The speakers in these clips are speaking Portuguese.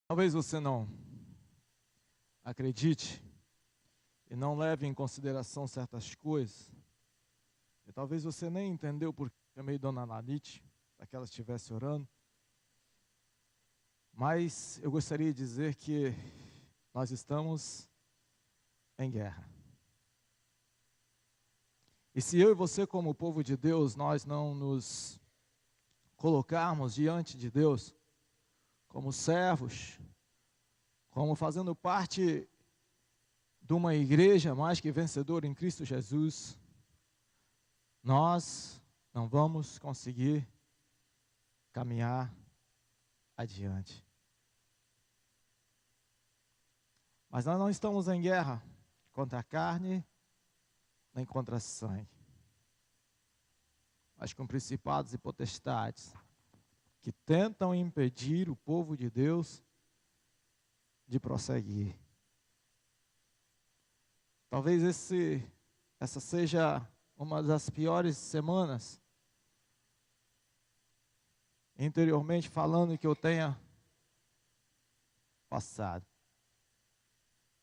Talvez você não acredite e não leve em consideração certas coisas. E talvez você nem entendeu porque eu chamei Dona Nanite, para que ela estivesse orando. Mas eu gostaria de dizer que nós estamos em guerra. E se eu e você, como povo de Deus, nós não nos colocarmos diante de Deus como servos, como fazendo parte de uma igreja mais que vencedora em Cristo Jesus, nós não vamos conseguir caminhar adiante. Mas nós não estamos em guerra contra a carne, nem contra sangue, mas com principados e potestades que tentam impedir o povo de Deus de prosseguir. Talvez essa seja uma das piores semanas, interiormente falando, que eu tenha passado.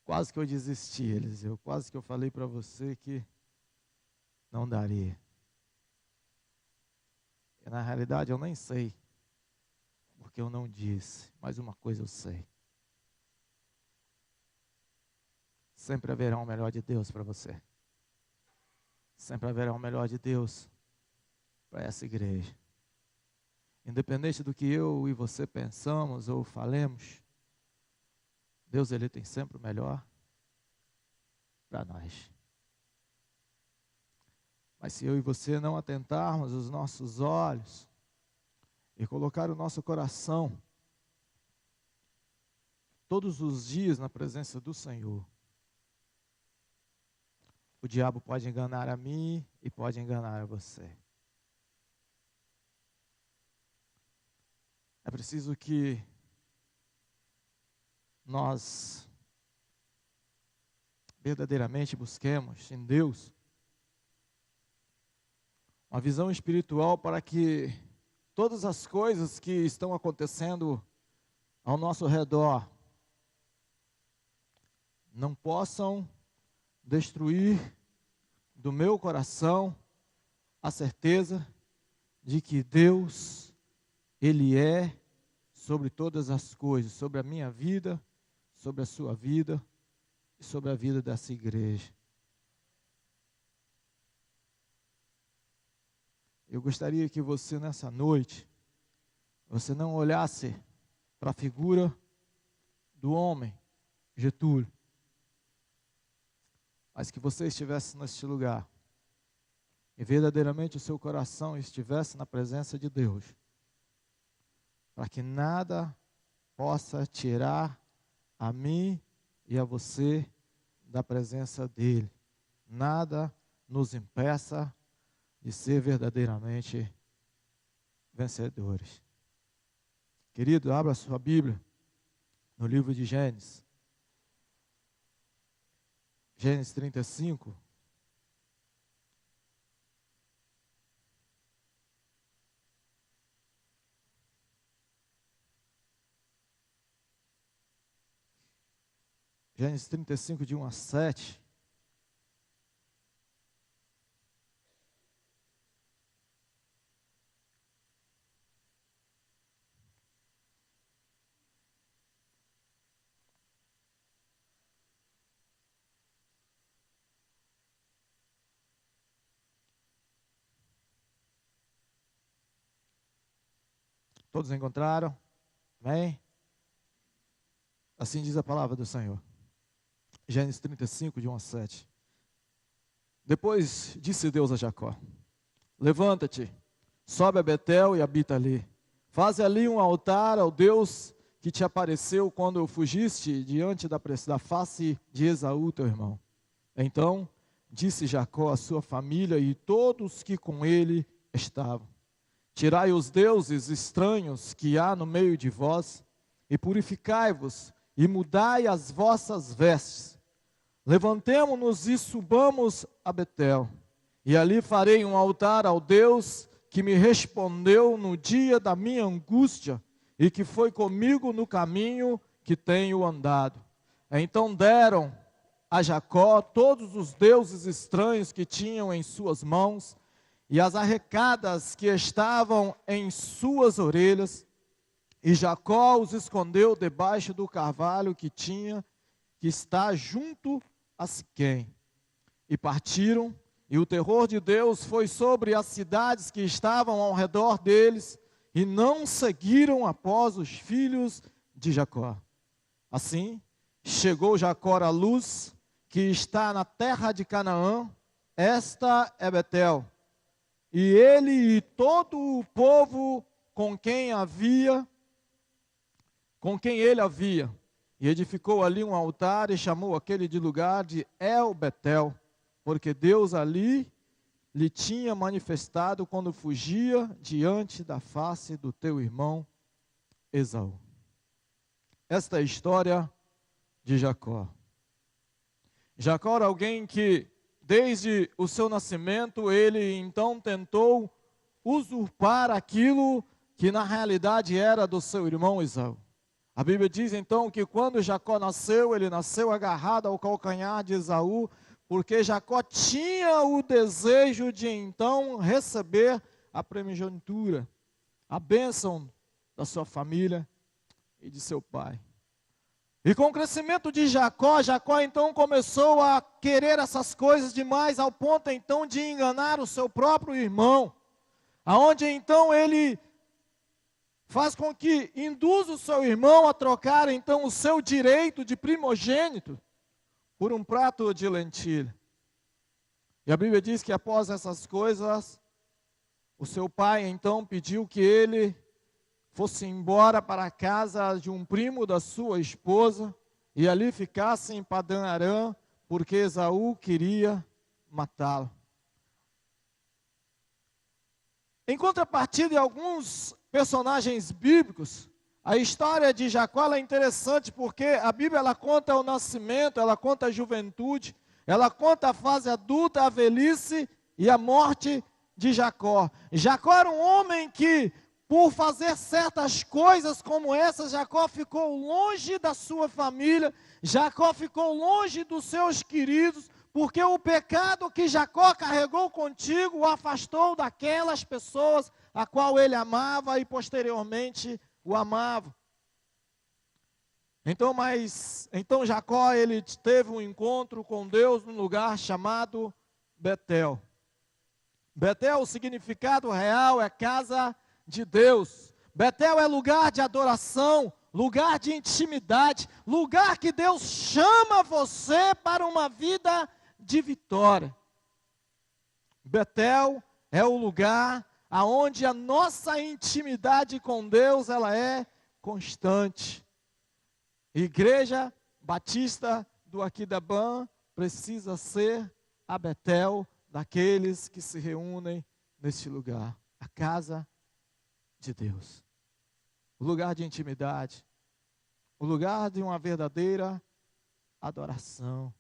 Quase que eu desisti, Eliseu. Quase que eu falei para você que não daria. E na realidade eu nem sei, porque eu não disse. Mas uma coisa eu sei. Sempre haverá o melhor de Deus para você. Sempre haverá o melhor de Deus para essa igreja. Independente do que eu e você pensamos ou falemos, Deus, Ele tem sempre o melhor para nós. Mas se eu e você não atentarmos os nossos olhos e colocar o nosso coração todos os dias na presença do Senhor, o diabo pode enganar a mim e pode enganar a você. É preciso que nós verdadeiramente busquemos em Deus uma visão espiritual para que todas as coisas que estão acontecendo ao nosso redor não possam destruir do meu coração a certeza de que Deus, Ele é sobre todas as coisas, sobre a minha vida, sobre a sua vida e sobre a vida dessa igreja. Eu gostaria que você nessa noite, você não olhasse para a figura do homem, Getúlio, mas que você estivesse neste lugar e verdadeiramente o seu coração estivesse na presença de Deus, para que nada possa tirar a mim e a você da presença dEle. Nada nos impeça de ser verdadeiramente vencedores. Querido, abra sua Bíblia no livro de Gênesis. Gênesis 35. Gênesis 35, de 1 a 7. Todos encontraram? Amém? Assim diz a palavra do Senhor. Gênesis 35, de 1 a 7. Depois disse Deus a Jacó: levanta-te, sobe a Betel e habita ali. Faze ali um altar ao Deus que te apareceu quando fugiste diante da face de Esaú, teu irmão. Então disse Jacó à sua família e todos que com ele estavam: tirai os deuses estranhos que há no meio de vós, e purificai-vos, e mudai as vossas vestes. Levantemo-nos e subamos a Betel, e ali farei um altar ao Deus que me respondeu no dia da minha angústia, e que foi comigo no caminho que tenho andado. Então deram a Jacó todos os deuses estranhos que tinham em suas mãos e as arrecadas que estavam em suas orelhas, e Jacó os escondeu debaixo do carvalho que está junto a Siquém. E partiram, e o terror de Deus foi sobre as cidades que estavam ao redor deles, e não seguiram após os filhos de Jacó. Assim, chegou Jacó à luz, que está na terra de Canaã, esta é Betel. E ele e todo o povo com quem ele havia, e edificou ali um altar e chamou aquele de lugar de El Betel, porque Deus ali lhe tinha manifestado quando fugia diante da face do teu irmão Esaú. Esta é a história de Jacó. Jacó era alguém que, desde o seu nascimento, ele então tentou usurpar aquilo que na realidade era do seu irmão Esaú. A Bíblia diz então que quando Jacó nasceu, ele nasceu agarrado ao calcanhar de Esaú, porque Jacó tinha o desejo de então receber a primogenitura, a bênção da sua família e de seu pai. E com o crescimento de Jacó então começou a querer essas coisas demais, ao ponto então de enganar o seu próprio irmão, aonde então ele faz com que induza o seu irmão a trocar então o seu direito de primogênito por um prato de lentilha. E a Bíblia diz que após essas coisas, o seu pai então pediu que ele fosse embora para a casa de um primo da sua esposa e ali ficasse em Padã Arã, porque Esaú queria matá-lo. Em contrapartida de alguns personagens bíblicos, a história de Jacó é interessante porque a Bíblia ela conta o nascimento, ela conta a juventude, ela conta a fase adulta, a velhice e a morte de Jacó. Jacó era um homem que, por fazer certas coisas como essas, Jacó ficou longe da sua família, Jacó ficou longe dos seus queridos, porque o pecado que Jacó carregou contigo o afastou daquelas pessoas a qual ele amava e posteriormente o amava. Então Jacó ele teve um encontro com Deus num lugar chamado Betel. Betel, o significado real é casa de Deus. Betel é lugar de adoração, lugar de intimidade, lugar que Deus chama você para uma vida de vitória. Betel é o lugar aonde a nossa intimidade com Deus ela é constante. Igreja Batista do Aquidauã precisa ser a Betel daqueles que se reúnem neste lugar, a casa de Deus, o lugar de intimidade, o lugar de uma verdadeira adoração.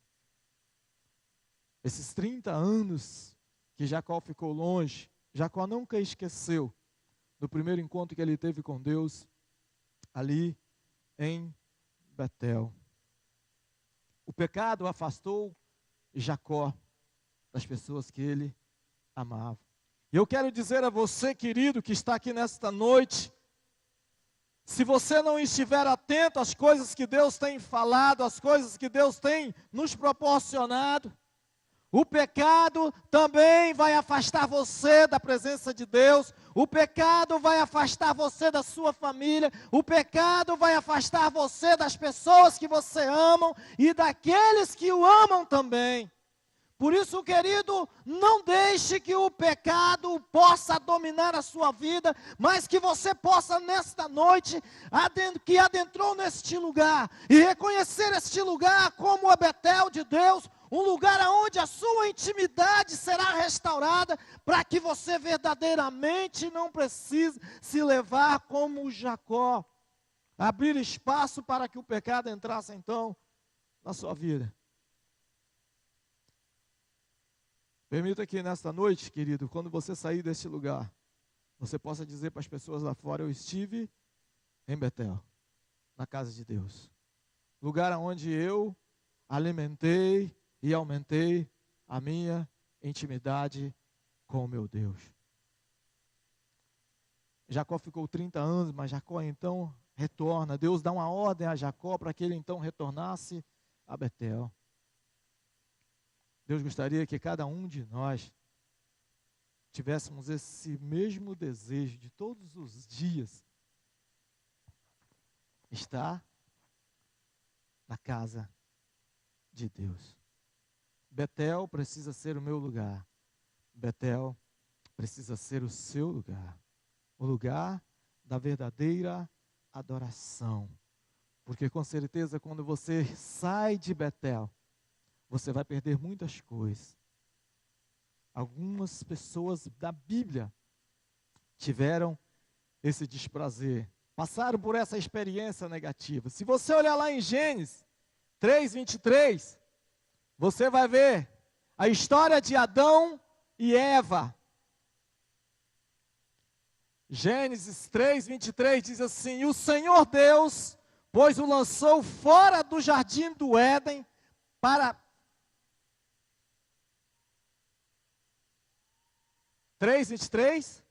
Esses 30 anos que Jacó ficou longe, Jacó nunca esqueceu do primeiro encontro que ele teve com Deus ali em Betel. O pecado afastou Jacó das pessoas que ele amava. E eu quero dizer a você, querido, que está aqui nesta noite, se você não estiver atento às coisas que Deus tem falado, às coisas que Deus tem nos proporcionado, o pecado também vai afastar você da presença de Deus, o pecado vai afastar você da sua família, o pecado vai afastar você das pessoas que você ama e daqueles que o amam também. Por isso, querido, não deixe que o pecado possa dominar a sua vida, mas que você possa nesta noite, que adentrou neste lugar, e reconhecer este lugar como a Betel de Deus, um lugar onde a sua intimidade será restaurada, para que você verdadeiramente não precise se levar como Jacó, abrir espaço para que o pecado entrasse então na sua vida. Permita que nesta noite, querido, quando você sair deste lugar, você possa dizer para as pessoas lá fora: eu estive em Betel. na casa de Deus. Lugar onde eu alimentei e aumentei a minha intimidade com o meu Deus. Jacó ficou 30 anos, mas Jacó então retorna. Deus dá uma ordem a Jacó para que ele então retornasse a Betel. Deus gostaria que cada um de nós tivéssemos esse mesmo desejo de todos os dias estar na casa de Deus. Betel precisa ser o meu lugar. Betel precisa ser o seu lugar. O lugar da verdadeira adoração. Porque com certeza quando você sai de Betel, você vai perder muitas coisas. Algumas pessoas da Bíblia tiveram esse desprazer, passaram por essa experiência negativa. Se você olhar lá em Gênesis 3:23, você vai ver a história de Adão e Eva. Gênesis 3:23 diz assim: e o Senhor Deus, pois o lançou fora do jardim do Éden para... 3:23.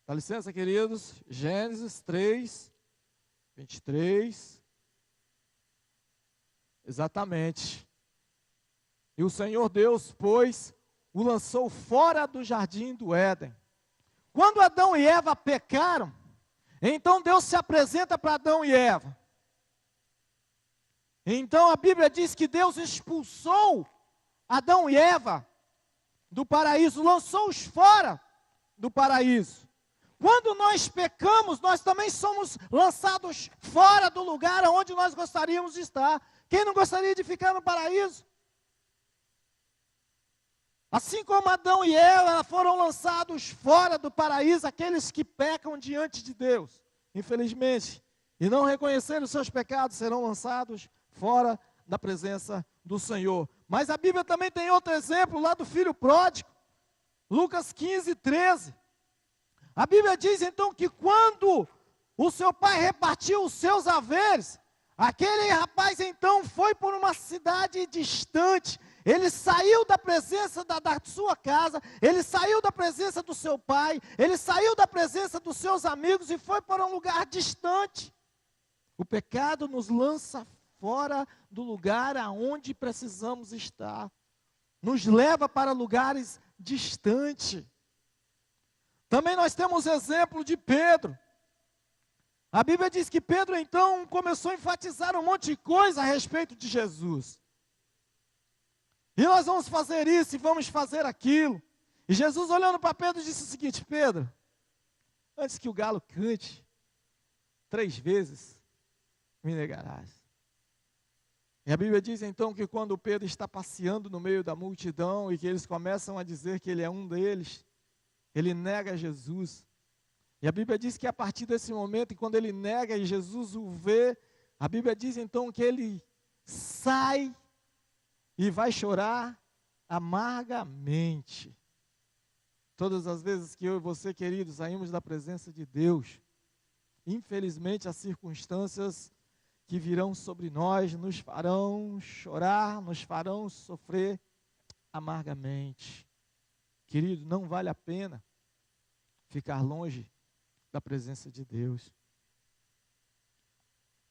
Dá licença, queridos. Gênesis 3:23. Exatamente. E o Senhor Deus, pois, o lançou fora do jardim do Éden. Quando Adão e Eva pecaram, então Deus se apresenta para Adão e Eva. Então a Bíblia diz que Deus expulsou Adão e Eva do paraíso, lançou-os fora do paraíso. Quando nós pecamos, nós também somos lançados fora do lugar onde nós gostaríamos de estar. Quem não gostaria de ficar no paraíso? Assim como Adão e Eva foram lançados fora do paraíso, aqueles que pecam diante de Deus, infelizmente, e não reconheceram os seus pecados, serão lançados fora da presença do Senhor. Mas a Bíblia também tem outro exemplo lá do filho pródigo, Lucas 15:13. A Bíblia diz então que quando o seu pai repartiu os seus haveres, aquele rapaz então foi por uma cidade distante. Ele saiu da presença da sua casa, ele saiu da presença do seu pai, ele saiu da presença dos seus amigos e foi para um lugar distante. O pecado nos lança fora do lugar aonde precisamos estar, nos leva para lugares distantes. Também nós temos exemplo de Pedro. A Bíblia diz que Pedro então começou a enfatizar um monte de coisa a respeito de Jesus. E nós vamos fazer isso e vamos fazer aquilo. E Jesus olhando para Pedro disse o seguinte: Pedro, antes que o galo cante, 3 vezes me negarás. E a Bíblia diz então que quando Pedro está passeando no meio da multidão e que eles começam a dizer que ele é um deles, ele nega Jesus. E a Bíblia diz que a partir desse momento, quando ele nega e Jesus o vê, a Bíblia diz então que ele sai e vai chorar amargamente. Todas as vezes que eu e você, queridos, saímos da presença de Deus, infelizmente as circunstâncias que virão sobre nós nos farão chorar, nos farão sofrer amargamente. Querido, não vale a pena ficar longe da presença de Deus.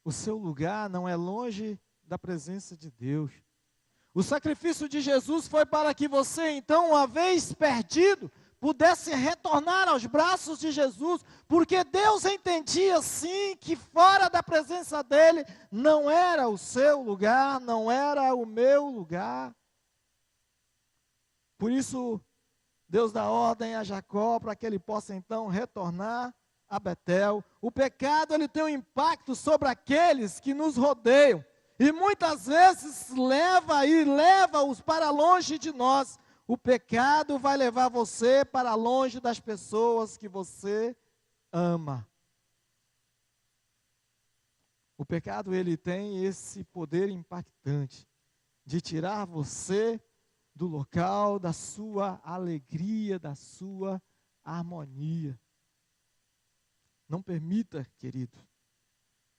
O seu lugar não é longe da presença de Deus. O sacrifício de Jesus foi para que você, então, uma vez perdido, pudesse retornar aos braços de Jesus, porque Deus entendia sim que fora da presença dele não era o seu lugar, não era o meu lugar. Por isso, Deus dá ordem a Jacó para que ele possa então retornar a Betel. O pecado ele tem um impacto sobre aqueles que nos rodeiam e muitas vezes leva-os para longe de nós. O pecado vai levar você para longe das pessoas que você ama. O pecado ele tem esse poder impactante de tirar você do local da sua alegria, da sua harmonia. Não permita, querido,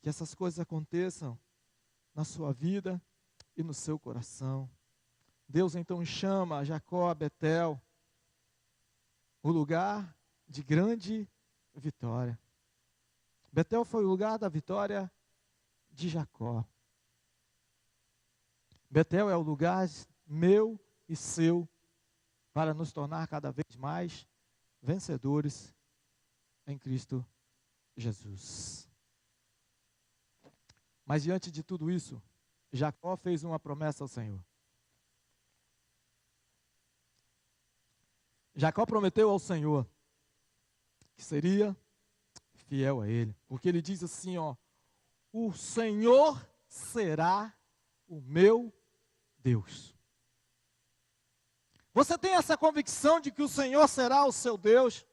que essas coisas aconteçam na sua vida e no seu coração. Deus então chama Jacó a Betel, o lugar de grande vitória. Betel foi o lugar da vitória de Jacó. Betel é o lugar meu e seu para nos tornar cada vez mais vencedores em Cristo Jesus. Mas diante de tudo isso, Jacó fez uma promessa ao Senhor. Jacó prometeu ao Senhor que seria fiel a Ele, porque ele diz assim, o Senhor será o meu Deus. Você tem essa convicção de que o Senhor será o seu Deus?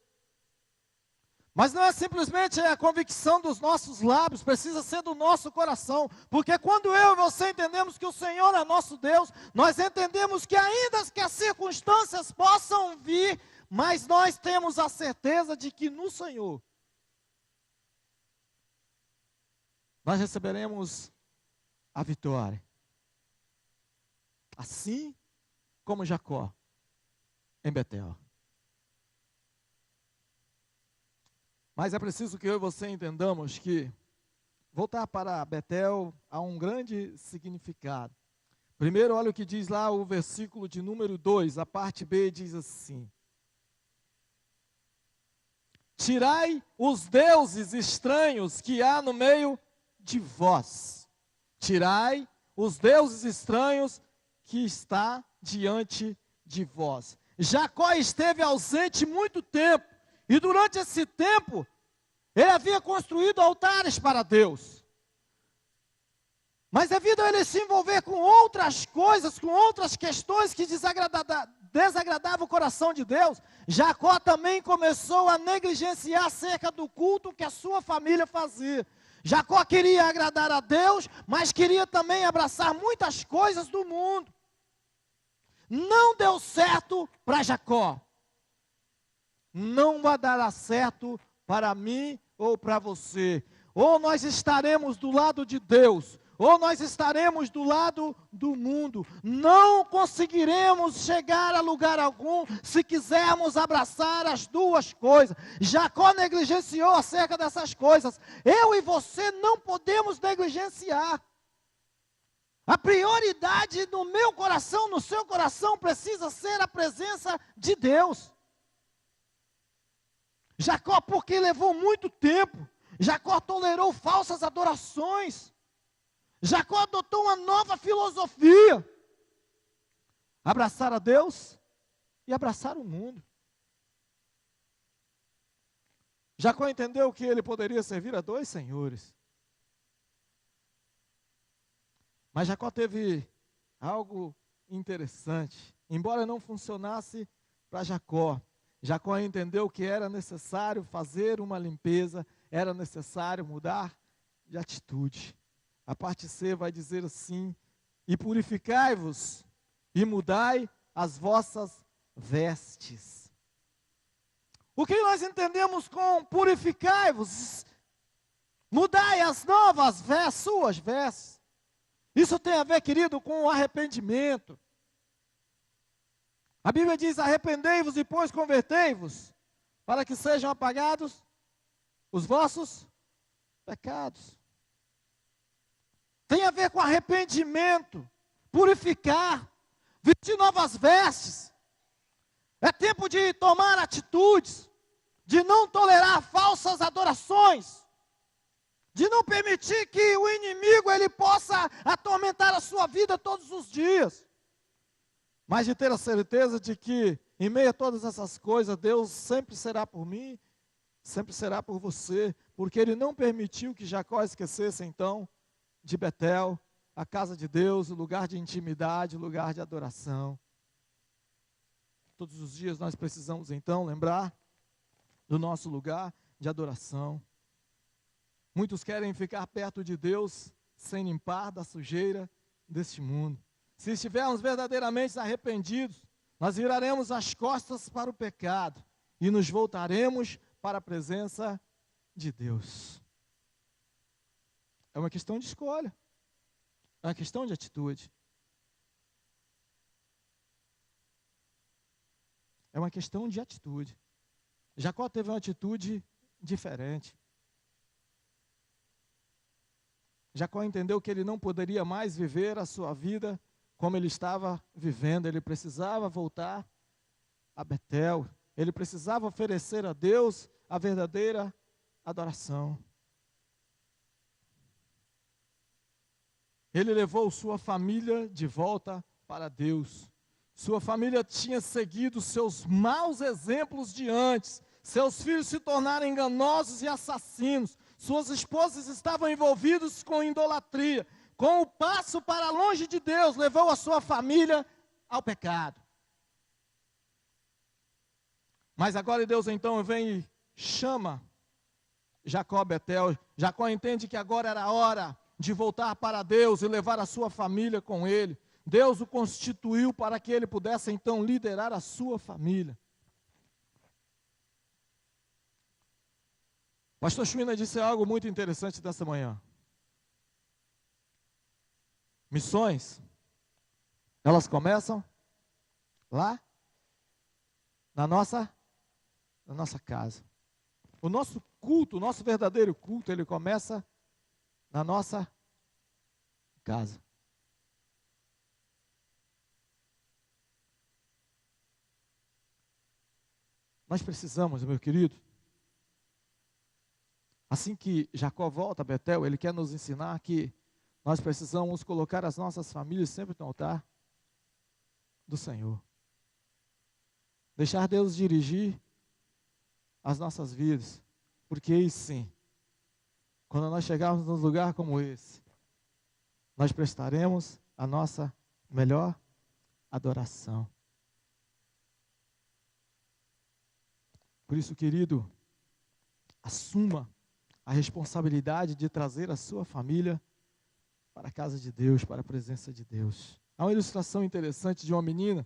Mas não é simplesmente a convicção dos nossos lábios, precisa ser do nosso coração. Porque quando eu e você entendemos que o Senhor é nosso Deus, nós entendemos que ainda que as circunstâncias possam vir, mas nós temos a certeza de que no Senhor nós receberemos a vitória. Assim como Jacó em Betel. Mas é preciso que eu e você entendamos que voltar para Betel há um grande significado. Primeiro, olha o que diz lá o versículo de número 2, a parte B diz assim: tirai os deuses estranhos que há no meio de vós. Tirai os deuses estranhos que está diante de vós. Jacó esteve ausente muito tempo. E durante esse tempo, ele havia construído altares para Deus. Mas devido a ele se envolver com outras coisas, com outras questões que desagradavam o coração de Deus, Jacó também começou a negligenciar acerca do culto que a sua família fazia. Jacó queria agradar a Deus, mas queria também abraçar muitas coisas do mundo. Não deu certo para Jacó. Não vai dar certo para mim ou para você. Ou nós estaremos do lado de Deus, ou nós estaremos do lado do mundo. Não conseguiremos chegar a lugar algum se quisermos abraçar as duas coisas. Jacó negligenciou acerca dessas coisas. Eu e você não podemos negligenciar. A prioridade no meu coração, no seu coração, precisa ser a presença de Deus. Jacó, porque levou muito tempo, Jacó tolerou falsas adorações. Jacó adotou uma nova filosofia. Abraçar a Deus e abraçar o mundo. Jacó entendeu que ele poderia servir a dois senhores. Mas Jacó teve algo interessante. Embora não funcionasse para Jacó, Jacó entendeu que era necessário fazer uma limpeza, era necessário mudar de atitude. A parte C vai dizer assim: e purificai-vos, e mudai as vossas vestes. O que nós entendemos com purificai-vos? Mudai as novas vestes, suas vestes. Isso tem a ver, querido, com o arrependimento. A Bíblia diz: arrependei-vos e depois convertei-vos, para que sejam apagados os vossos pecados. Tem a ver com arrependimento, purificar, vestir novas vestes. É tempo de tomar atitudes, de não tolerar falsas adorações, de não permitir que o inimigo ele possa atormentar a sua vida todos os dias. Mas de ter a certeza de que, em meio a todas essas coisas, Deus sempre será por mim, sempre será por você, porque Ele não permitiu que Jacó esquecesse, então, de Betel, a casa de Deus, o lugar de intimidade, o lugar de adoração. Todos os dias nós precisamos, então, lembrar do nosso lugar de adoração. Muitos querem ficar perto de Deus sem limpar da sujeira deste mundo. Se estivermos verdadeiramente arrependidos, nós viraremos as costas para o pecado e nos voltaremos para a presença de Deus. É uma questão de escolha. É uma questão de atitude. É uma questão de atitude. Jacó teve uma atitude diferente. Jacó entendeu que ele não poderia mais viver a sua vida como ele estava vivendo. Ele precisava voltar a Betel. Ele precisava oferecer a Deus a verdadeira adoração. Ele levou sua família de volta para Deus. Sua família tinha seguido seus maus exemplos de antes. Seus filhos se tornaram enganosos e assassinos. Suas esposas estavam envolvidas com idolatria. Com o passo para longe de Deus, levou a sua família ao pecado. Mas agora Deus então vem e chama Jacó a Betel. Jacó entende que agora era a hora de voltar para Deus e levar a sua família com ele. Deus o constituiu para que ele pudesse então liderar a sua família. Pastor Schwina disse algo muito interessante nessa manhã. Missões, elas começam lá na nossa casa. O nosso culto, o nosso verdadeiro culto, ele começa na nossa casa. Nós precisamos, meu querido, assim que Jacó volta a Betel, ele quer nos ensinar que nós precisamos colocar as nossas famílias sempre no altar do Senhor. Deixar Deus dirigir as nossas vidas, porque aí sim, quando nós chegarmos num lugar como esse, nós prestaremos a nossa melhor adoração. Por isso, querido, assuma a responsabilidade de trazer a sua família para a casa de Deus, para a presença de Deus. Há uma ilustração interessante de uma menina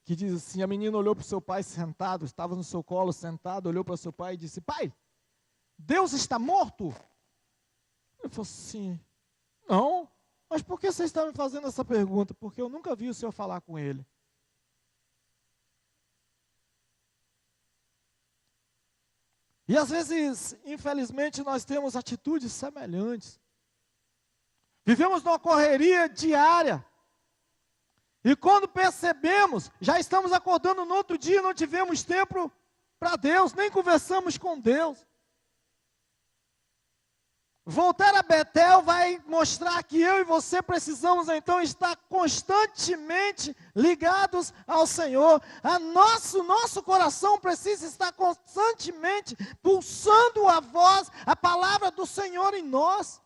que diz assim: a menina olhou para o seu pai sentado, estava no seu colo sentado, olhou para o seu pai e disse: pai, Deus está morto? Ele falou assim: não, mas por que você está me fazendo essa pergunta? Porque eu nunca vi o senhor falar com ele. E às vezes, infelizmente, nós temos atitudes semelhantes. Vivemos numa correria diária. E quando percebemos, já estamos acordando no outro dia, não tivemos tempo para Deus, nem conversamos com Deus. Voltar a Betel vai mostrar que eu e você precisamos então estar constantemente ligados ao Senhor. Nosso coração precisa estar constantemente pulsando a voz, a palavra do Senhor em nós.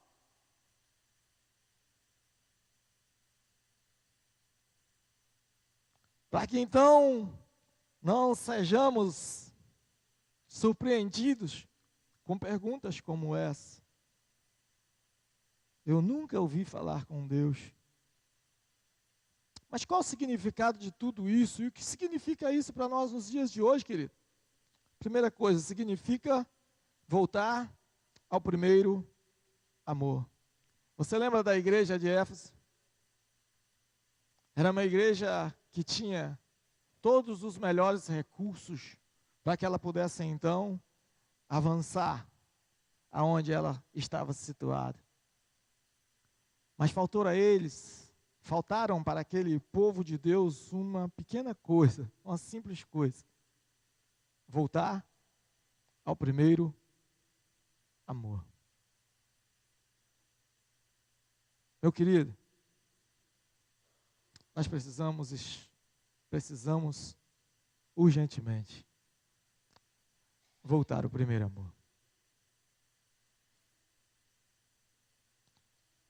Para que então não sejamos surpreendidos com perguntas como essa. Eu nunca ouvi falar com Deus. Mas qual o significado de tudo isso? E o que significa isso para nós nos dias de hoje, querido? Primeira coisa, significa voltar ao primeiro amor. Você lembra da igreja de Éfeso? Era uma igreja que tinha todos os melhores recursos para que ela pudesse então avançar aonde ela estava situada. Mas faltaram para aquele povo de Deus uma pequena coisa, uma simples coisa: voltar ao primeiro amor. Meu querido, nós precisamos urgentemente voltar ao primeiro amor.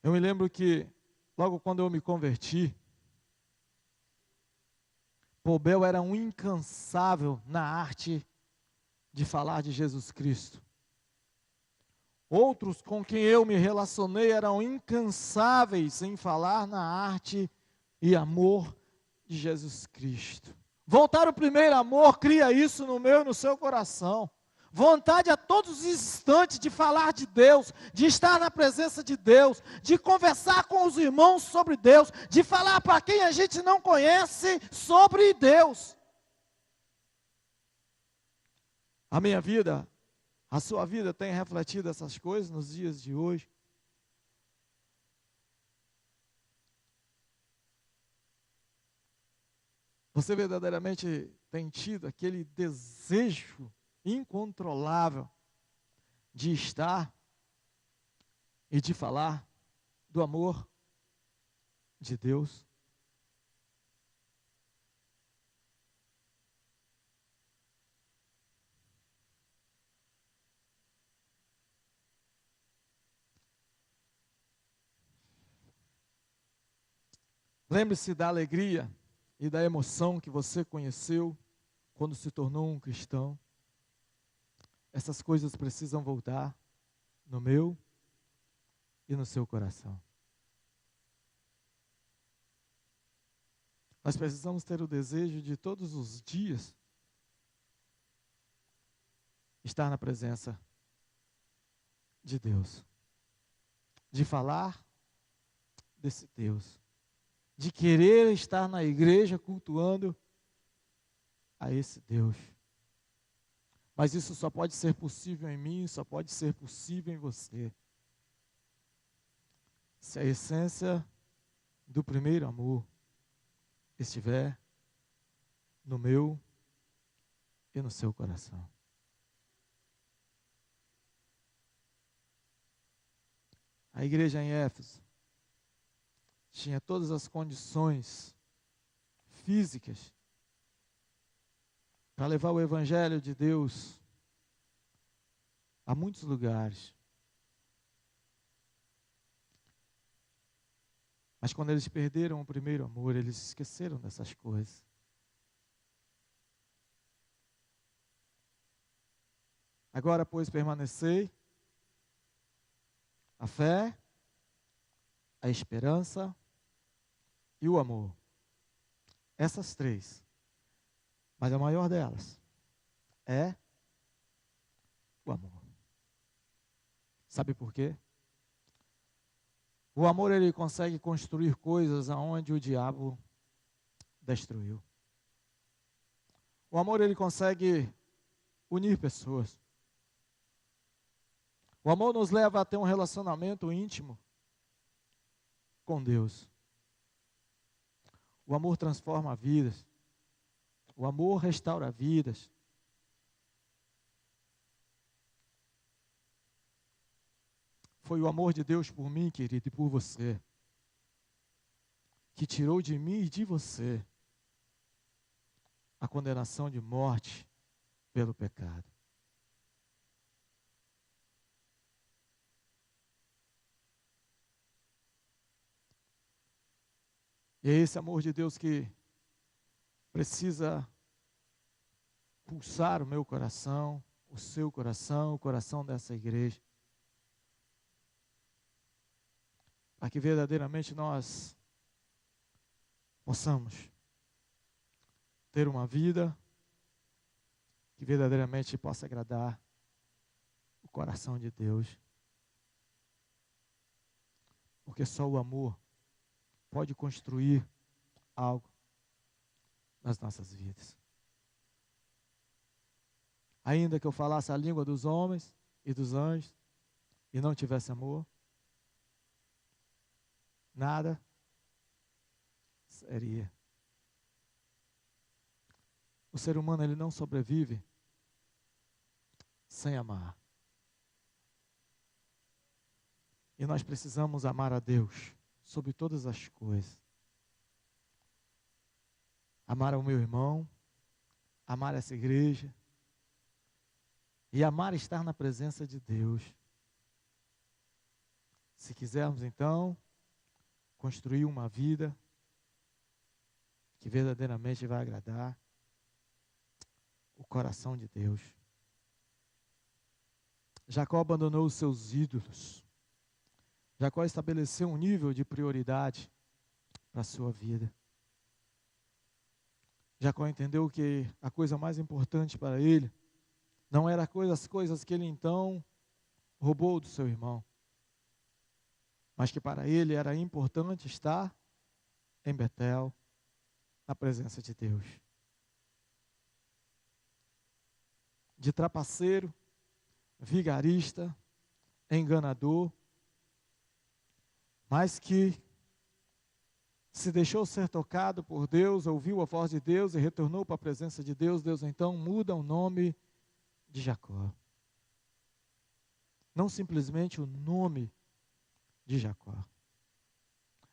Eu me lembro que, logo quando eu me converti, Paul Bell era um incansável na arte de falar de Jesus Cristo. Outros com quem eu me relacionei eram incansáveis em falar na arte e amor de Jesus Cristo. Voltar ao primeiro amor cria isso no meu e no seu coração. vontade a todos os instantes de falar de Deus, de estar na presença de Deus, de conversar com os irmãos sobre Deus, de falar para quem a gente não conhece sobre Deus. A minha vida, a sua vida tem refletido essas coisas nos dias de hoje? Você verdadeiramente tem tido aquele desejo incontrolável de estar e de falar do amor de Deus? Lembre-se da alegria e da emoção que você conheceu quando se tornou um cristão. Essas coisas precisam voltar no meu e no seu coração. Nós precisamos ter o desejo de todos os dias estar na presença de Deus, de falar desse Deus, de querer estar na igreja cultuando a esse Deus. Mas isso só pode ser possível em mim, só pode ser possível em você, se a essência do primeiro amor estiver no meu e no seu coração. A igreja em Éfeso tinha todas as condições físicas para levar o Evangelho de Deus a muitos lugares. Mas quando eles perderam o primeiro amor, eles esqueceram dessas coisas. Agora, pois, permanecei a fé, a esperança e o amor. Essas três. Mas a maior delas é o amor. Sabe por quê? O amor, ele consegue construir coisas aonde o diabo destruiu. O amor, ele consegue unir pessoas. O amor nos leva a ter um relacionamento íntimo com Deus. O amor transforma vidas. O amor restaura vidas. Foi o amor de Deus por mim, querido, e por você, que tirou de mim e de você a condenação de morte pelo pecado. E é esse amor de Deus que precisa pulsar o meu coração, o seu coração, o coração dessa igreja, para que verdadeiramente nós possamos ter uma vida que verdadeiramente possa agradar o coração de Deus. Porque só o amor pode construir algo nas nossas vidas. Ainda que eu falasse a língua dos homens e dos anjos e não tivesse amor, nada seria. O ser humano, ele não sobrevive sem amar. E nós precisamos amar a Deus sobre todas as coisas. Amar ao meu irmão, amar essa igreja e amar estar na presença de Deus. Se quisermos, então, construir uma vida que verdadeiramente vai agradar o coração de Deus. Jacó abandonou os seus ídolos. Jacó estabeleceu um nível de prioridade para a sua vida. Jacó entendeu que a coisa mais importante para ele Não era as coisas que ele então roubou do seu irmão, mas que para ele era importante estar em Betel, na presença de Deus. De trapaceiro, vigarista, enganador, mas que se deixou ser tocado por Deus, ouviu a voz de Deus e retornou para a presença de Deus. Deus então muda o nome de Jacó. Não simplesmente o nome de Jacó.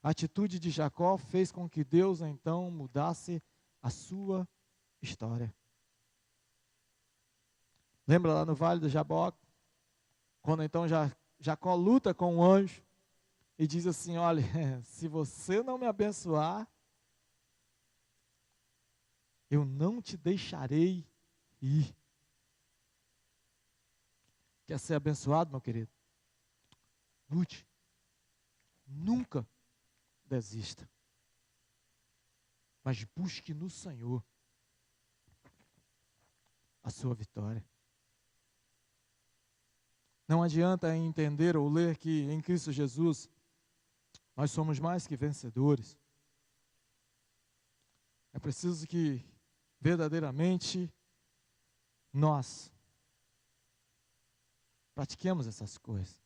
A atitude de Jacó fez com que Deus então mudasse a sua história. Lembra lá no Vale do Jaboque, quando então Jacó luta com o anjo e diz assim: olha, se você não me abençoar, eu não te deixarei ir. Quer ser abençoado, meu querido? Lute. Nunca desista. Mas busque no Senhor a sua vitória. Não adianta entender ou ler que em Cristo Jesus nós somos mais que vencedores. É preciso que verdadeiramente nós pratiquemos essas coisas.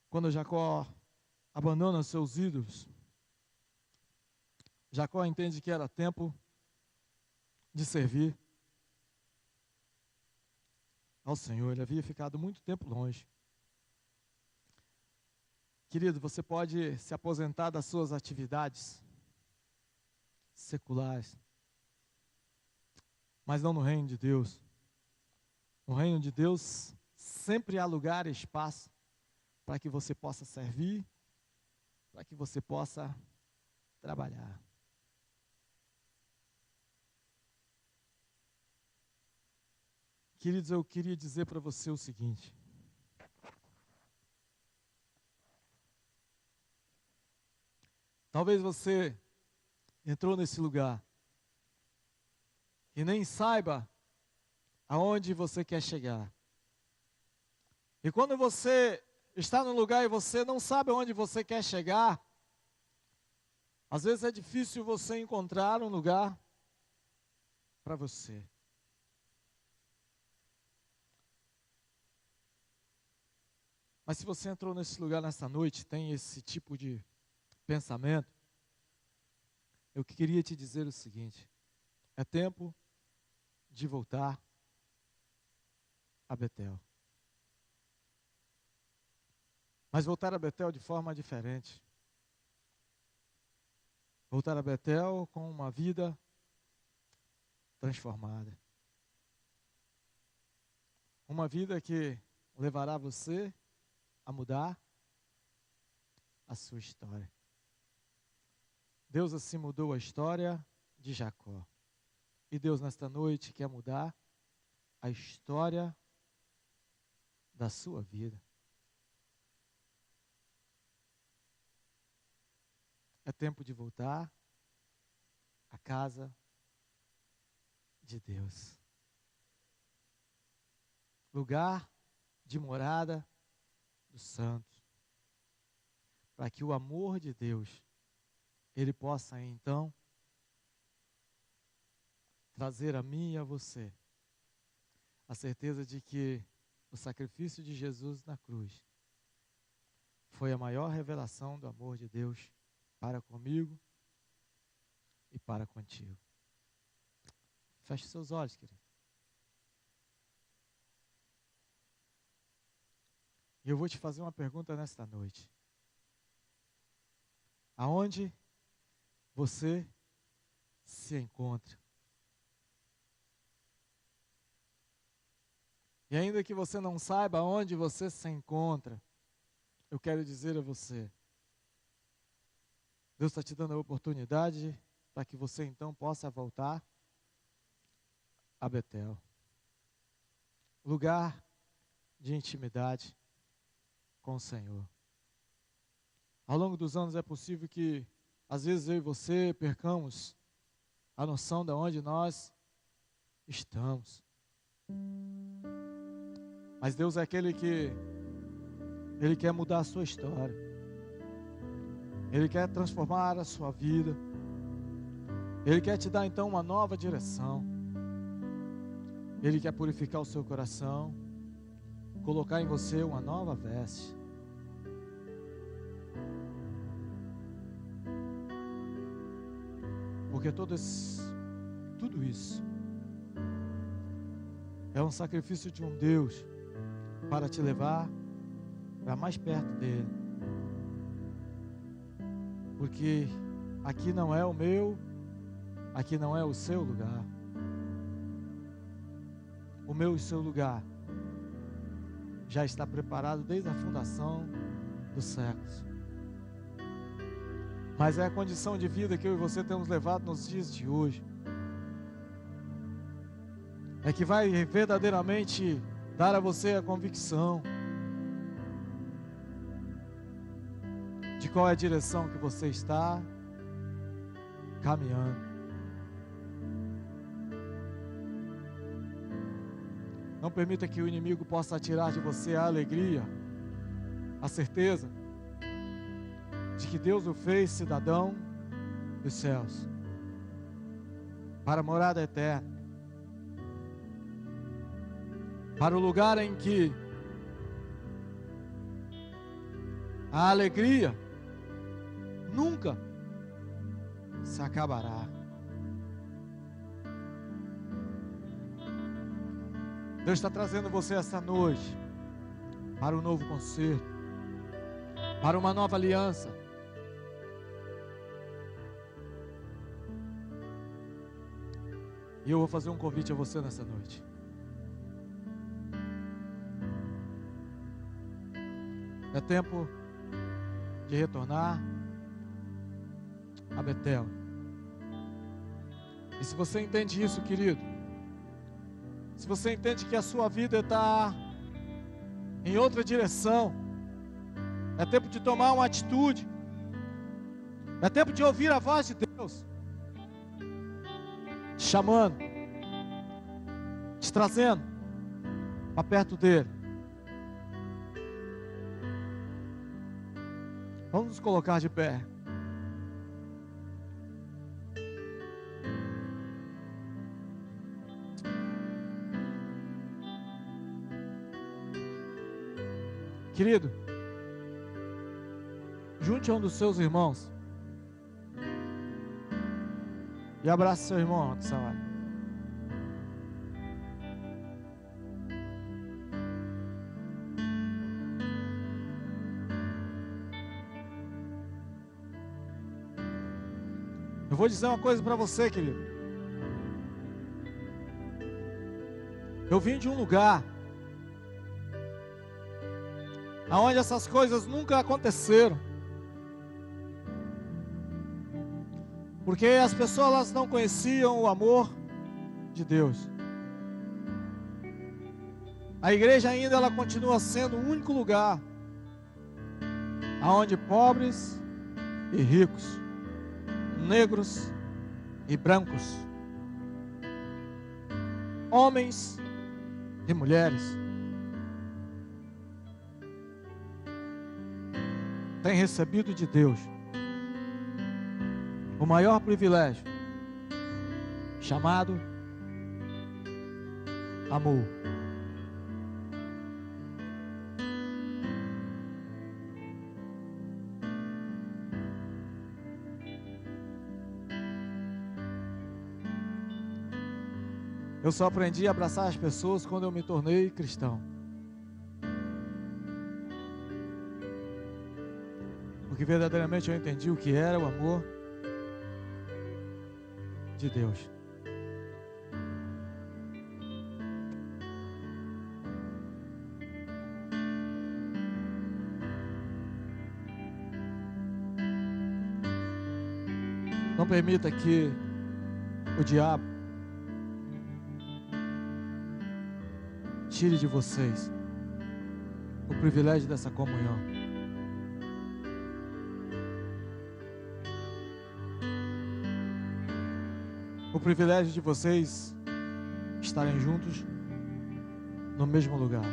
Quando Jacó abandona os seus ídolos, Jacó entende que era tempo de servir ao Senhor. Ele havia ficado muito tempo longe. Querido, você pode se aposentar das suas atividades seculares, mas não no reino de Deus. No reino de Deus, sempre há lugar e espaço para que você possa servir, para que você possa trabalhar. Queridos, eu queria dizer para você o seguinte: talvez você entrou nesse lugar e nem saiba aonde você quer chegar. E quando você está no lugar e você não sabe aonde você quer chegar, às vezes é difícil você encontrar um lugar para você. Mas se você entrou nesse lugar nesta noite, tem esse tipo de pensamento, eu queria te dizer o seguinte: é tempo de voltar a Betel. Mas voltar a Betel de forma diferente. Voltar a Betel com uma vida transformada. Uma vida que levará você a mudar a sua história. Deus assim mudou a história de Jacó. E Deus nesta noite quer mudar a história da sua vida. É tempo de voltar à casa de Deus. Lugar de morada dos santos. Para que o amor de Deus, ele possa então trazer a mim e a você a certeza de que o sacrifício de Jesus na cruz foi a maior revelação do amor de Deus para comigo e para contigo. Feche seus olhos, querido. E eu vou te fazer uma pergunta nesta noite. Aonde você se encontra? E ainda que você não saiba onde você se encontra, eu quero dizer a você, Deus está te dando a oportunidade para que você então possa voltar a Betel. Lugar de intimidade com o Senhor. Ao longo dos anos é possível que às vezes eu e você percamos a noção de onde nós estamos. Mas Deus é aquele que Ele quer mudar a sua história. Ele quer transformar a sua vida. Ele quer te dar então uma nova direção. Ele quer purificar o seu coração, colocar em você uma nova veste. Porque tudo isso é um sacrifício de um Deus para te levar para mais perto dele. Porque aqui não é o meu, aqui não é o seu lugar. O meu e o seu lugar já está preparado desde a fundação dos séculos. Mas é a condição de vida que eu e você temos levado nos dias de hoje. É que vai verdadeiramente dar a você a convicção de qual é a direção que você está caminhando. Não permita que o inimigo possa tirar de você a alegria, a certeza de que Deus o fez cidadão dos céus, para a morada eterna, para o lugar em que a alegria nunca se acabará. Deus está trazendo você essa noite para um novo concerto, para uma nova aliança. E eu vou fazer um convite a você nessa noite. É tempo de retornar a Betel. E se você entende isso, querido, se você entende que a sua vida está em outra direção, é tempo de tomar uma atitude, é tempo de ouvir a voz de Deus te chamando, te trazendo para perto dele. Vamos nos colocar de pé. Querido, junte a um dos seus irmãos e abrace seu irmão nessa hora. Eu vou dizer uma coisa para você, querido. Eu vim de um lugar aonde essas coisas nunca aconteceram, porque as pessoas elas não conheciam o amor de Deus. A igreja ainda ela continua sendo o único lugar aonde pobres e ricos, negros e brancos, homens e mulheres têm recebido de Deus o maior privilégio, chamado amor. Eu só aprendi a abraçar as pessoas quando eu me tornei cristão. Porque verdadeiramente eu entendi o que era o amor de Deus. Não permita que o diabo tire de vocês o privilégio dessa comunhão. o privilégio de vocês estarem juntos no mesmo lugar.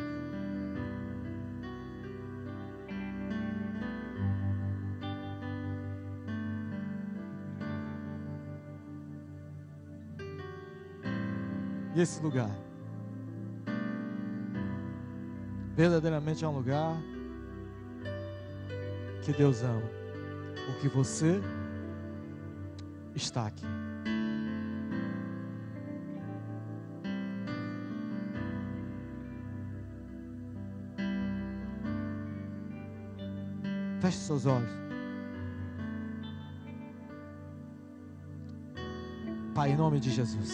E esse lugar verdadeiramente é um lugar que Deus ama, porque você está aqui. Feche seus olhos. Pai, em nome de Jesus,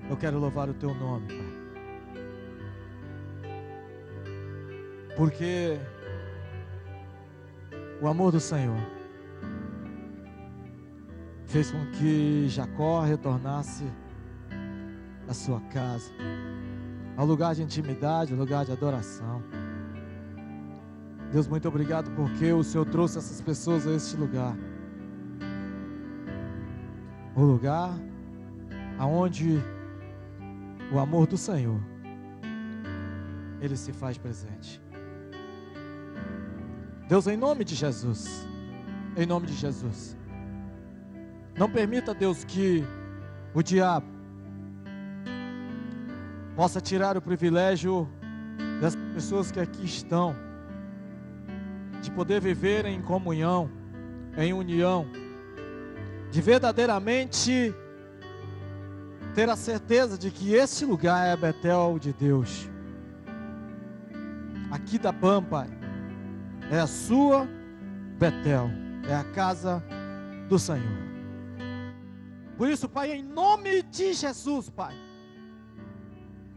eu quero louvar o Teu nome, Pai, porque o amor do Senhor fez com que Jacó retornasse à sua casa, ao lugar de intimidade, ao lugar de adoração. Deus, muito obrigado porque o Senhor trouxe essas pessoas a este lugar. O lugar aonde o amor do Senhor, Ele se faz presente. Deus, em nome de Jesus, em nome de Jesus, não permita, Deus, que o diabo possa tirar o privilégio dessas pessoas que aqui estão, de poder viver em comunhão, em união, de verdadeiramente ter a certeza de que este lugar é a Betel de Deus. Aqui da BAM, Pai, é a sua Betel, é a casa do Senhor. Por isso, Pai, em nome de Jesus, Pai,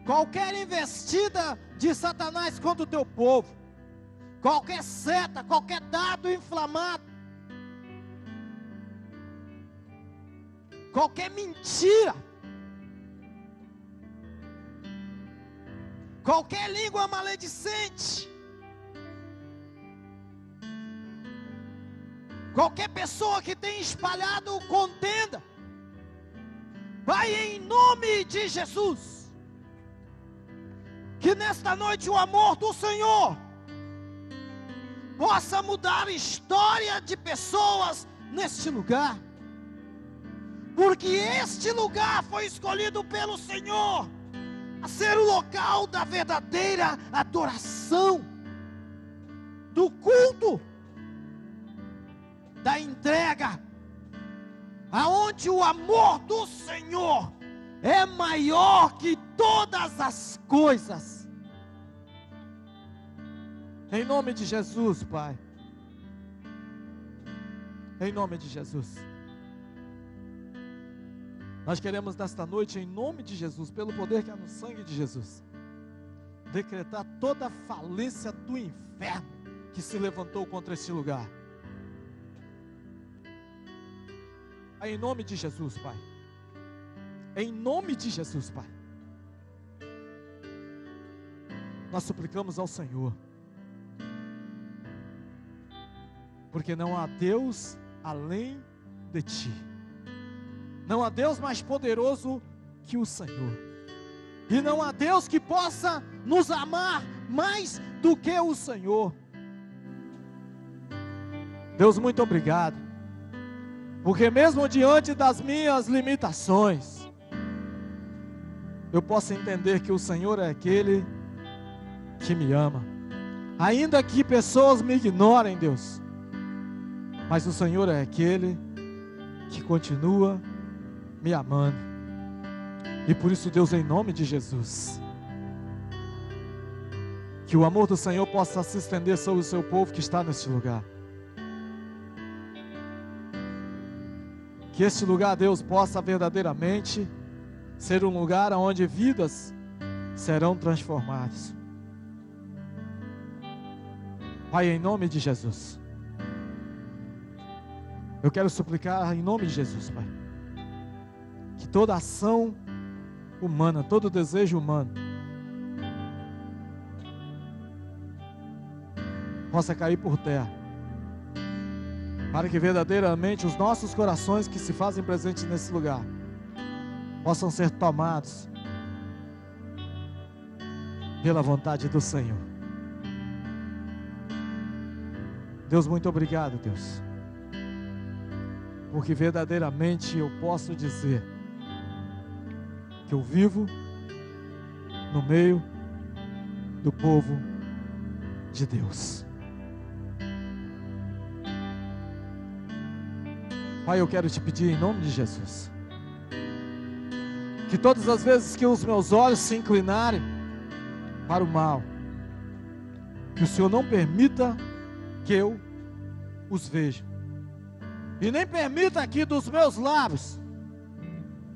qualquer investida de Satanás contra o teu povo, qualquer seta, qualquer dardo inflamado, qualquer mentira, qualquer língua maledicente, qualquer pessoa que tenha espalhado contenda, Pai, em nome de Jesus, que nesta noite o amor do Senhor possa mudar a história de pessoas neste lugar, porque este lugar foi escolhido pelo Senhor a ser o local da verdadeira adoração, do culto, da entrega, aonde o amor do Senhor é maior que todas as coisas. Em nome de Jesus, Pai, em nome de Jesus, nós queremos nesta noite, em nome de Jesus, pelo poder que há no sangue de Jesus, decretar toda a falência do inferno que se levantou contra este lugar. Em nome de Jesus, Pai, em nome de Jesus, Pai, nós suplicamos ao Senhor, porque não há Deus além de Ti, não há Deus mais poderoso que o Senhor, e não há Deus que possa nos amar mais do que o Senhor. Deus, muito obrigado, porque mesmo diante das minhas limitações, eu posso entender que o Senhor é aquele que me ama, ainda que pessoas me ignorem, Deus, mas o Senhor é aquele que continua me amando. E por isso, Deus, em nome de Jesus, que o amor do Senhor possa se estender sobre o seu povo que está neste lugar. Que este lugar, Deus, possa verdadeiramente ser um lugar onde vidas serão transformadas. Pai, em nome de Jesus, eu quero suplicar em nome de Jesus, Pai, que toda ação humana, todo desejo humano possa cair por terra, para que verdadeiramente os nossos corações que se fazem presentes nesse lugar possam ser tomados pela vontade do Senhor. Deus, muito obrigado, Deus, porque verdadeiramente eu posso dizer que eu vivo no meio do povo de Deus. Pai, eu quero te pedir em nome de Jesus, que todas as vezes que os meus olhos se inclinarem para o mal, que o Senhor não permita que eu os veja, e nem permita que dos meus lábios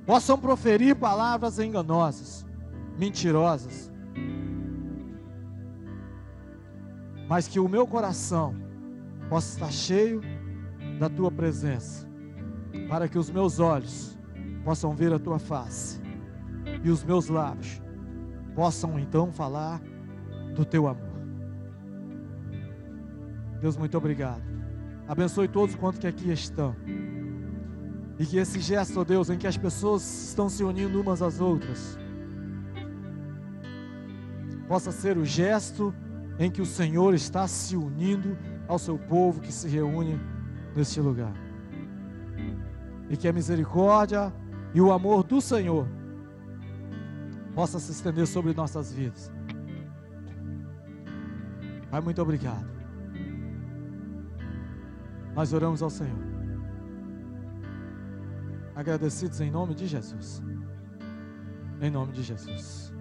possam proferir palavras enganosas, mentirosas, mas que o meu coração possa estar cheio da tua presença, para que os meus olhos possam ver a tua face e os meus lábios possam então falar do teu amor. Deus, muito obrigado. Abençoe todos quantos que aqui estão, e que esse gesto, ó Deus, em que as pessoas estão se unindo umas às outras, possa ser o gesto em que o Senhor está se unindo ao seu povo que se reúne neste lugar, e que a misericórdia e o amor do Senhor possa se estender sobre nossas vidas. Pai, muito obrigado. Nós oramos ao Senhor, agradecidos em nome de Jesus, em nome de Jesus.